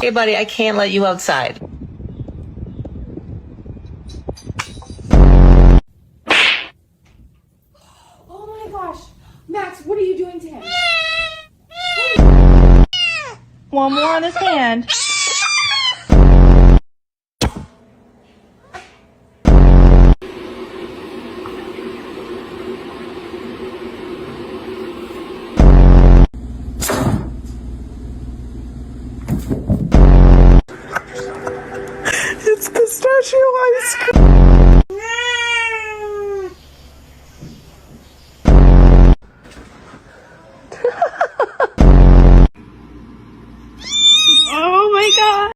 Hey, buddy, I can't let you outside. Oh my gosh. Max, what are you doing to him? One more on his hand. It's pistachio ice cream.